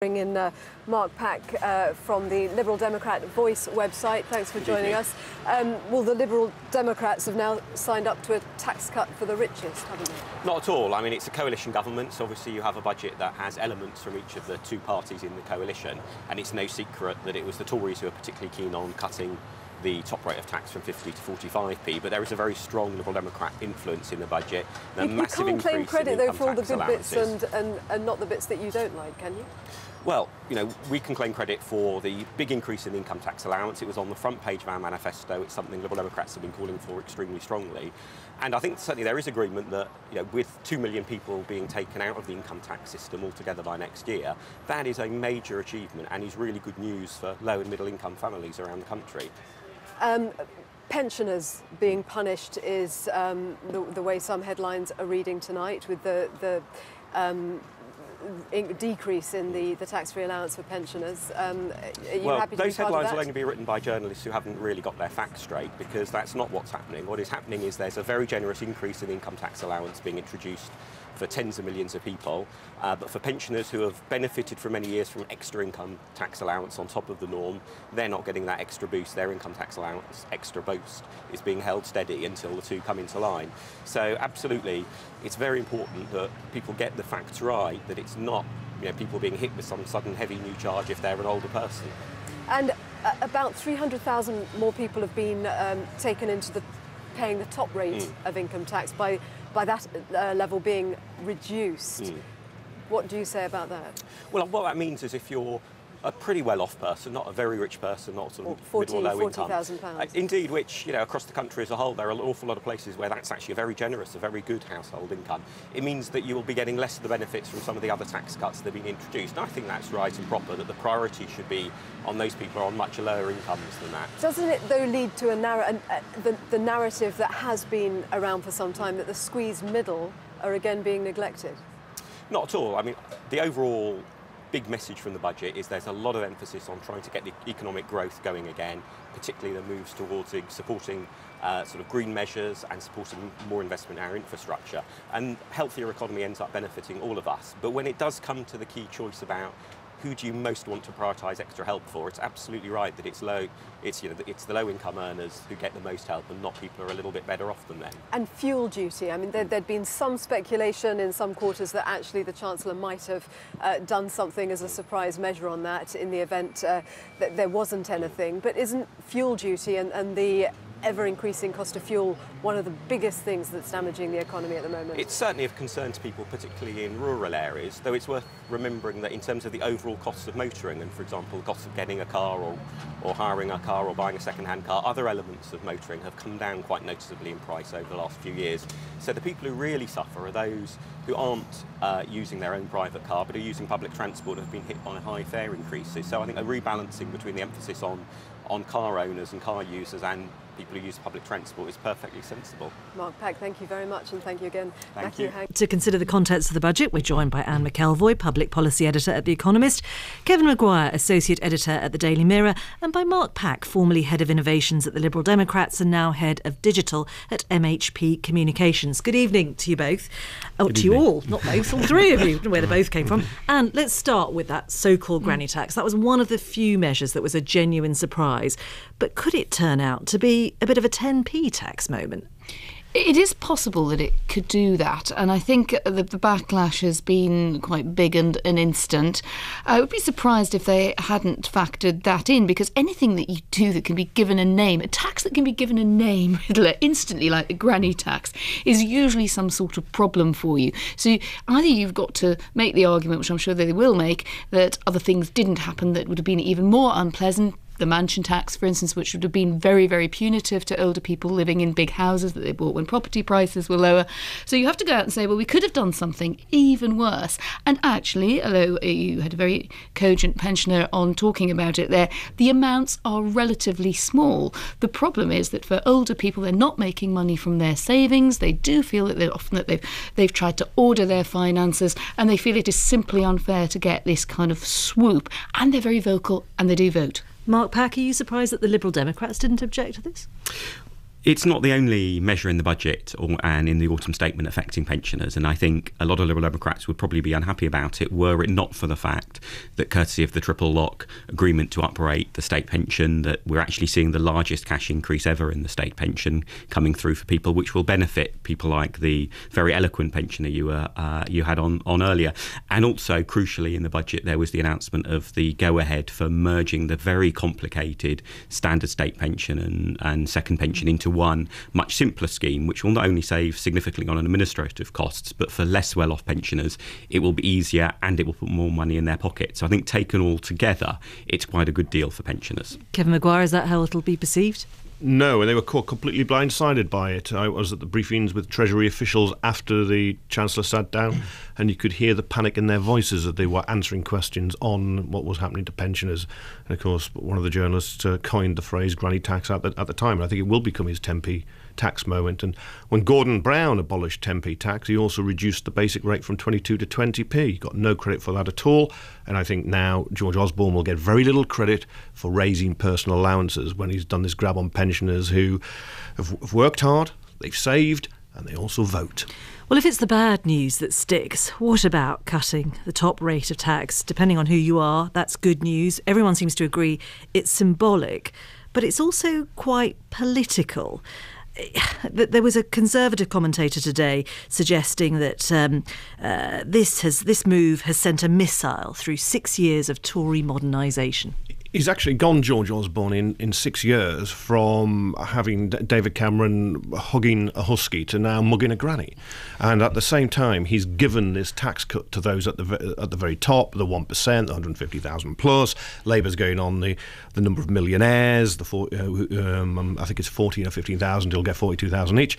Bring in Mark Pack from the Liberal Democrat Voice website. Thanks for joining us. Well, the Liberal Democrats have now signed up to a tax cut for the richest, haven't they? Not at all. I mean, it's a coalition government, so obviously you have a budget that has elements from each of the two parties in the coalition, and it's no secret that it was the Tories who are particularly keen on cutting the top rate of tax from 50 to 45p, but there is a very strong Liberal Democrat influence in the budget. You can't claim credit, though, for all the good bits and not the bits that you don't like, can you? Well, you know, we can claim credit for the big increase in the income tax allowance. It was on the front page of our manifesto. It's something Liberal Democrats have been calling for extremely strongly. And I think certainly there is agreement that, you know, with 2 million people being taken out of the income tax system altogether by next year, that is a major achievement and is really good news for low and middle income families around the country. Pensioners being punished is the way some headlines are reading tonight, with the decrease in the tax-free allowance for pensioners. Are you happy to those be part headlines of that? will only be written by journalists who haven't really got their facts straight, because that's not what's happening. What is happening is there's a very generous increase in the income tax allowance being introduced for tens of millions of people, but for pensioners who have benefited for many years from extra income tax allowance on top of the norm, they're not getting that extra boost. Their income tax allowance extra boost is being held steady until the two come into line. So absolutely, it's very important that people get the facts right, that it's not, you know, people being hit with some sudden heavy new charge if they're an older person. And about 300,000 more people have been taken into paying the top rate of income tax by that level being reduced. What do you say about that? Well, what that means is if you're a pretty well-off person, not a very rich person, not sort of middle or low income. £40,000. Indeed, which, you know, across the country as a whole, there are an awful lot of places where that's actually a very generous, a very good household income. It means that you will be getting less of the benefits from some of the other tax cuts that have been introduced. And I think that's right and proper, that the priority should be on those people on much lower incomes than that. Doesn't it, though, lead to the narrative that has been around for some time, that the squeezed middle are again being neglected? Not at all. I mean, the overall big message from the budget is there's a lot of emphasis on trying to get the economic growth going again, particularly the moves towards supporting sort of green measures and supporting more investment in our infrastructure. And healthier economy ends up benefiting all of us. But when it does come to the key choice about who do you most want to prioritise extra help for, it's absolutely right that it's the low-income earners who get the most help, and not people who are a little bit better off than them. And fuel duty. I mean, there'd been some speculation in some quarters that actually the Chancellor might have done something as a surprise measure on that in the event that there wasn't anything. But isn't fuel duty and the ever-increasing cost of fuel one of the biggest things that's damaging the economy at the moment? It's certainly of concern to people, particularly in rural areas, though it's worth remembering that in terms of the overall costs of motoring, and for example the cost of getting a car or hiring a car or buying a second-hand car, other elements of motoring have come down quite noticeably in price over the last few years. So the people who really suffer are those who aren't using their own private car but are using public transport, have been hit by high fare increases. So I think a rebalancing between the emphasis on car owners and car users and people who use public transport is perfectly sensible. Mark Pack, thank you very much, and thank you again. Thank you. To consider the contents of the budget, we're joined by Anne McElvoy, Public Policy Editor at The Economist, Kevin Maguire, Associate Editor at The Daily Mirror, and by Mark Pack, formerly Head of Innovations at the Liberal Democrats and now Head of Digital at MHP Communications. Good evening to you both. To you all, not both, all three of you, where they both came from. And let's start with that so-called granny tax. That was one of the few measures that was a genuine surprise. But could it turn out to be a bit of a 10p tax moment? It is possible that it could do that, and I think the backlash has been quite big and instant. I would be surprised if they hadn't factored that in, because anything that you do that can be given a name, a tax that can be given a name instantly, like the granny tax, is usually some sort of problem for you. So either you've got to make the argument, which I'm sure they will make, that other things didn't happen that would have been even more unpleasant. The mansion tax, for instance, which would have been very, very punitive to older people living in big houses that they bought when property prices were lower. So you have to go out and say, well, we could have done something even worse. And actually, although you had a very cogent pensioner on talking about it there, the amounts are relatively small. The problem is that for older people, they're not making money from their savings. They do feel that they've tried to order their finances, and they feel it is simply unfair to get this kind of swoop. And they're very vocal, and they do vote. Mark Pack, are you surprised that the Liberal Democrats didn't object to this? It's not the only measure in the budget and in the autumn statement affecting pensioners, and I think a lot of Liberal Democrats would probably be unhappy about it were it not for the fact that, courtesy of the triple lock agreement to uprate the state pension, that we're actually seeing the largest cash increase ever in the state pension coming through for people, which will benefit people like the very eloquent pensioner you had on earlier. And also, crucially, in the budget there was the announcement of the go-ahead for merging the very complicated standard state pension and second pension into one much simpler scheme, which will not only save significantly on administrative costs, but for less well-off pensioners it will be easier and it will put more money in their pocket. So I think taken all together, it's quite a good deal for pensioners. Kevin Maguire, is that how it'll be perceived? No, and they were caught completely blindsided by it. I was at the briefings with Treasury officials after the Chancellor sat down, and you could hear the panic in their voices as they were answering questions on what was happening to pensioners. And of course, one of the journalists coined the phrase granny tax at the time, and I think it will become his 10p tax moment. And when Gordon Brown abolished 10p tax, he also reduced the basic rate from 22 to 20p. He got no credit for that at all. And I think now George Osborne will get very little credit for raising personal allowances when he's done this grab on pensioners who have worked hard, they've saved, and they also vote. Well, if it's the bad news that sticks, what about cutting the top rate of tax? Depending on who you are, that's good news. Everyone seems to agree it's symbolic, but it's also quite political. There was a Conservative commentator today suggesting that this move has sent a missile through 6 years of Tory modernisation. He's actually gone, George Osborne, in 6 years from having David Cameron hugging a husky to now mugging a granny. And at the same time, he's given this tax cut to those at the very top, the 1%, the 150,000 plus. Labour's going on the number of millionaires, I think it's 14 or 15,000, he'll get 42,000 each.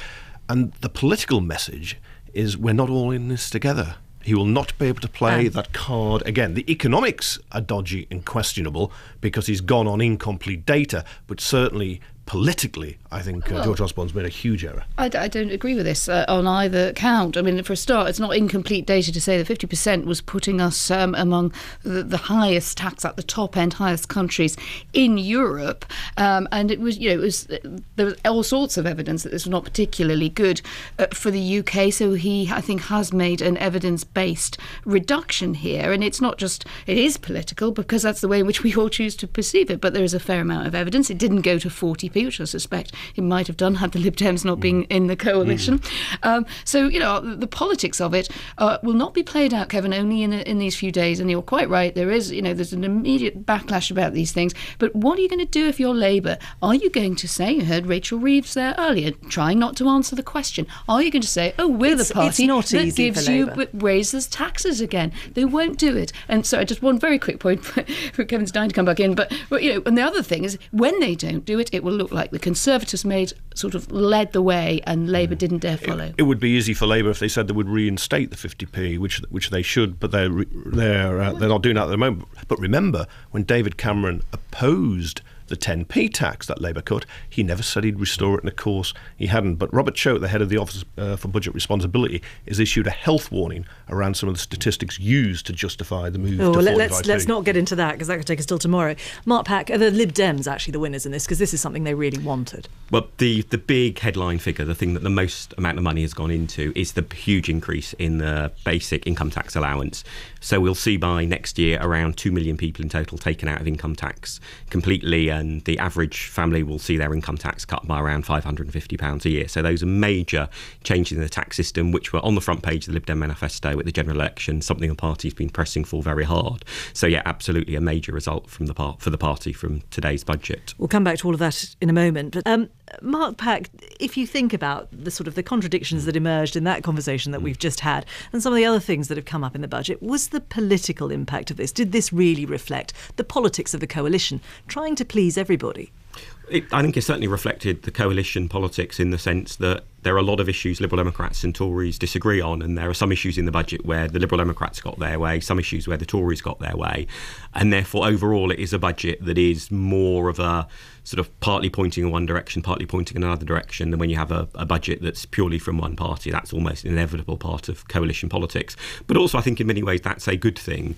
And the political message is we're not all in this together. He will not be able to play that card again. The economics are dodgy and questionable because he's gone on incomplete data, but certainly politically, I think George Osborne's made a huge error. I don't agree with this on either count. I mean, for a start, it's not incomplete data to say that 50% was putting us among the highest tax at the top end, highest countries in Europe. And it was, there was all sorts of evidence that this was not particularly good for the UK. So he, I think, has made an evidence-based reduction here. And it's not just, it is political because that's the way in which we all choose to perceive it. But there is a fair amount of evidence. It didn't go to 40p, which I suspect it might have done had the Lib Dems not been in the coalition. So, the politics of it will not be played out, Kevin, only in these few days. And you're quite right. There's an immediate backlash about these things. But what are you going to do if you're Labour? Are you going to say, you heard Rachel Reeves there earlier, trying not to answer the question, are you going to say, oh, we're the party that gives you raises taxes again? They won't do it. And so just one very quick point for Kevin's dying to come back in. But and the other thing is, when they don't do it, it will look like the Conservatives led the way and Labour didn't dare follow. It would be easy for Labour if they said they would reinstate the 50p, which they should, but they're not doing that at the moment. But remember, when David Cameron opposed the 10p tax that Labour cut, he never said he'd restore it, and of course he hadn't. But Robert Choate, the head of the Office for Budget Responsibility, has issued a health warning around some of the statistics used to justify the move to 45p. Let's not get into that because that could take us till tomorrow. Mark Pack, are the Lib Dems actually the winners in this? Because this is something they really wanted. Well, the big headline figure, the thing that the most amount of money has gone into, is the huge increase in the basic income tax allowance. So we'll see by next year around 2 million people in total taken out of income tax completely, and the average family will see their income tax cut by around £550 a year. So those are major changes in the tax system, which were on the front page of the Lib Dem manifesto at the general election, something the party's been pressing for very hard. So yeah, absolutely a major result for the party from today's budget. We'll come back to all of that in a moment. But Mark Pack, if you think about the contradictions that emerged in that conversation that we've just had and some of the other things that have come up in the budget, was the political impact of this? Did this really reflect the politics of the coalition, trying to please everybody? I think it certainly reflected the coalition politics in the sense that there are a lot of issues Liberal Democrats and Tories disagree on, and there are some issues in the budget where the Liberal Democrats got their way, some issues where the Tories got their way, and therefore overall it is a budget that is more of a sort of partly pointing in one direction, partly pointing in another direction than when you have a budget that's purely from one party. That's almost an inevitable part of coalition politics. But also I think in many ways that's a good thing,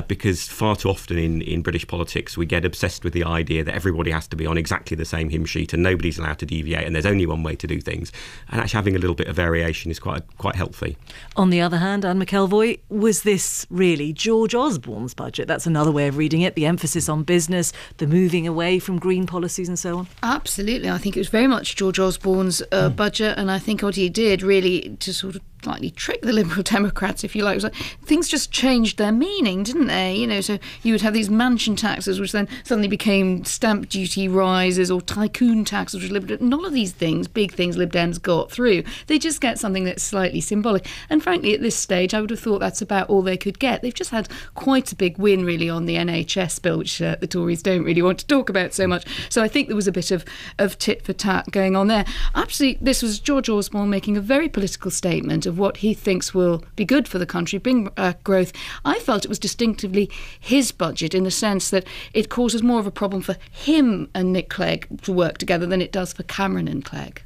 because far too often in British politics we get obsessed with the idea that everybody has to be on exactly the same hymn sheet and nobody's allowed to deviate and there's only one way to do things. And actually having a little bit of variation is quite healthy. On the other hand, Anne McElvoy, was this really George Osborne's budget? That's another way of reading it, the emphasis on business, the moving away from green policies and so on. Absolutely. I think it was very much George Osborne's budget, and I think what he did really to sort of slightly trick the Liberal Democrats, if you like. Things just changed their meaning, didn't they? You know, so you would have these mansion taxes, which then suddenly became stamp duty rises, or tycoon taxes, which none of these things, big things, Lib Dems got through. They just get something that's slightly symbolic. And frankly, at this stage, I would have thought that's about all they could get. They've just had quite a big win, really, on the NHS bill, which the Tories don't really want to talk about so much. So I think there was a bit of tit for tat going on there. Absolutely, this was George Osborne making a very political statement of what he thinks will be good for the country, bring growth. I felt it was distinctively his budget in the sense that it causes more of a problem for him and Nick Clegg to work together than it does for Cameron and Clegg.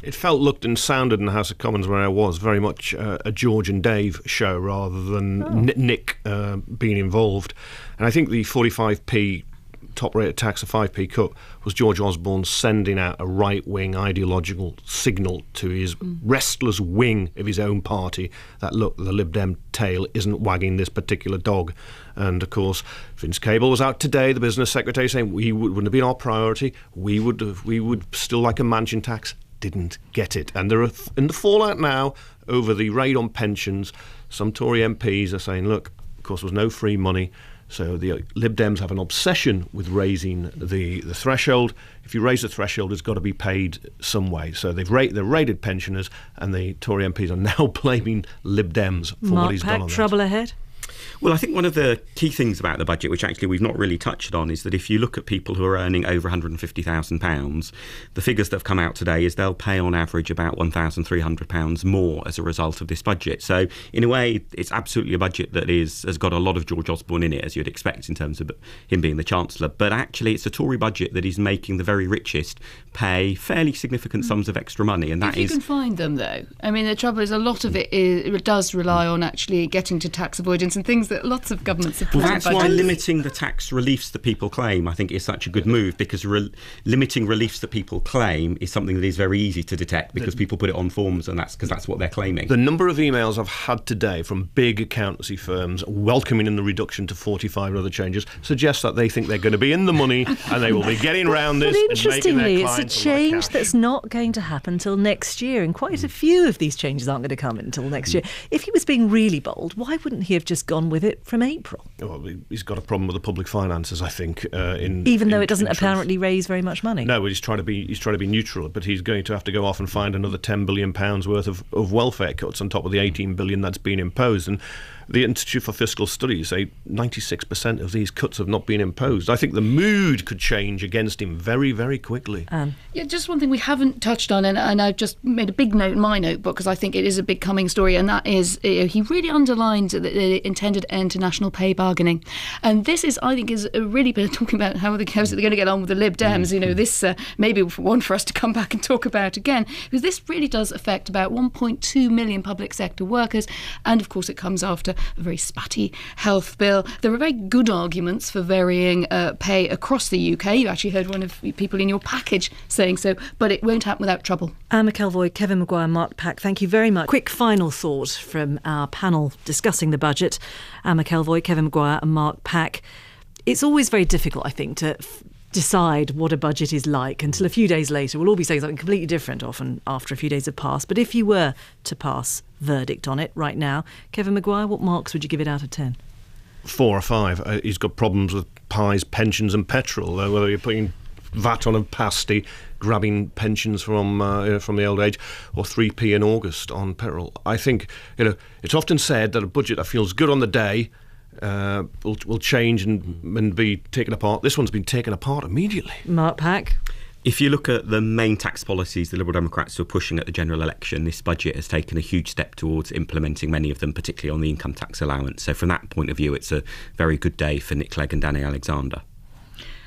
It felt, looked and sounded in the House of Commons where I was very much a George and Dave show rather than Nick being involved. And I think the 45p top rate of tax, a 5p cut, was George Osborne sending out a right-wing ideological signal to his restless wing of his own party that, look, the Lib Dem tail isn't wagging this particular dog. And, of course, Vince Cable was out today, the business secretary, saying wouldn't have been our priority. We would still like a mansion tax. Didn't get it. And there are, in the fallout now over the raid on pensions, some Tory MPs are saying, look, of course, there was no free money. So the Lib Dems have an obsession with raising the threshold. If you raise the threshold, it's got to be paid some way. So they've raided pensioners, and the Tory MPs are now blaming Lib Dems for what he's done on that. Trouble ahead? Well, I think one of the key things about the budget, which actually we've not really touched on, is that if you look at people who are earning over £150,000, the figures that have come out today is they'll pay on average about £1,300 more as a result of this budget. So in a way, it's absolutely a budget that has got a lot of George Osborne in it, as you'd expect in terms of him being the Chancellor. But actually, it's a Tory budget that is making the very richest pay fairly significant sums of extra money. And that if you can find them, though. I mean, the trouble is a lot of it does rely on actually getting to tax avoidance and things that lots of governments have put in budgets. Well, that's why limiting the tax reliefs that people claim, I think, is such a good move, because limiting reliefs that people claim is something that is very easy to detect because people put it on forms, and that's because that's what they're claiming. The number of emails I've had today from big accountancy firms welcoming in the reduction to 45 and other changes suggests that they think they're going to be in the money and they will be getting around this. But interestingly, it's a change that's not going to happen until next year, and quite a few of these changes aren't going to come until next year. If he was being really bold, why wouldn't he have just gone with it from April? Well, he's got a problem with the public finances, I think. Even though it doesn't apparently raise very much money. No, he's trying to be neutral, but he's going to have to go off and find another £10 billion worth of welfare cuts on top of the £18 billion that's been imposed. And the Institute for Fiscal Studies say 96% of these cuts have not been imposed. I think the mood could change against him very, very quickly. Yeah, just one thing we haven't touched on, and I've just made a big note in my notebook because I think it is a big coming story, and that is he really underlined the intended end to national pay bargaining. And this is, I think, is really been talking about how they're going to get on with the Lib Dems. You know, this maybe one for us to come back and talk about again, because this really does affect about 1.2 million public sector workers, and of course it comes after a very spatty health bill. There are very good arguments for varying pay across the UK. You actually heard one of the people in your package saying so, but it won't happen without trouble. Anne McElvoy, Kevin Maguire, Mark Pack, thank you very much. Quick final thought from our panel discussing the budget. Anne McElvoy, Kevin Maguire and Mark Pack. It's always very difficult, I think, to decide what a budget is like until a few days later. We'll all be saying something completely different often after a few days have passed. But if you were to pass verdict on it right now, Kevin Maguire, what marks would you give it out of 10? 4 or 5. He's got problems with pies, pensions and petrol. Whether you're putting VAT on a pasty, grabbing pensions from the old age, or 3p in August on petrol. I think, it's often said that a budget that feels good on the day will change and be taken apart. This one's been taken apart immediately. Mark Pack? If you look at the main tax policies the Liberal Democrats were pushing at the general election, this budget has taken a huge step towards implementing many of them, particularly on the income tax allowance. So from that point of view, it's a very good day for Nick Clegg and Danny Alexander.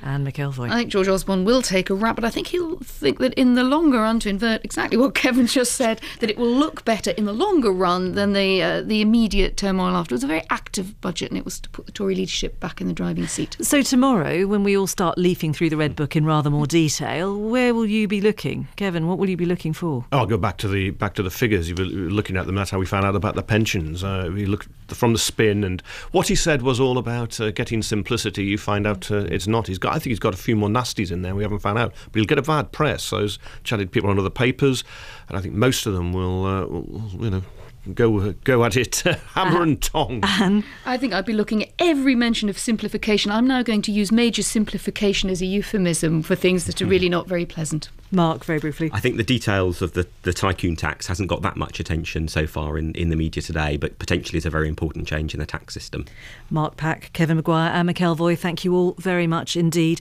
And McElvoy. I think George Osborne will take a rap, but I think he'll think that in the longer run, to invert exactly what Kevin just said, that it will look better in the longer run than the immediate turmoil after. It was a very active budget, and it was to put the Tory leadership back in the driving seat. So tomorrow, when we all start leafing through the Red Book in rather more detail, where will you be looking? Kevin, what will you be looking for? I'll go back to the figures. You were looking at them. That's how we found out about the pensions. We looked from the spin, and what he said was all about getting simplicity. You find out it's not. I think he's got a few more nasties in there we haven't found out. But he'll get a bad press. So he's chatted people on other papers, and I think most of them will go at it hammer and tong. I think I'd be looking at every mention of simplification. I'm now going to use major simplification as a euphemism for things that are really not very pleasant. Mark, very briefly. I think the details of the tycoon tax hasn't got that much attention so far in the media today, but potentially is a very important change in the tax system. Mark Pack, Kevin Maguire and McElvoy, thank you all very much indeed.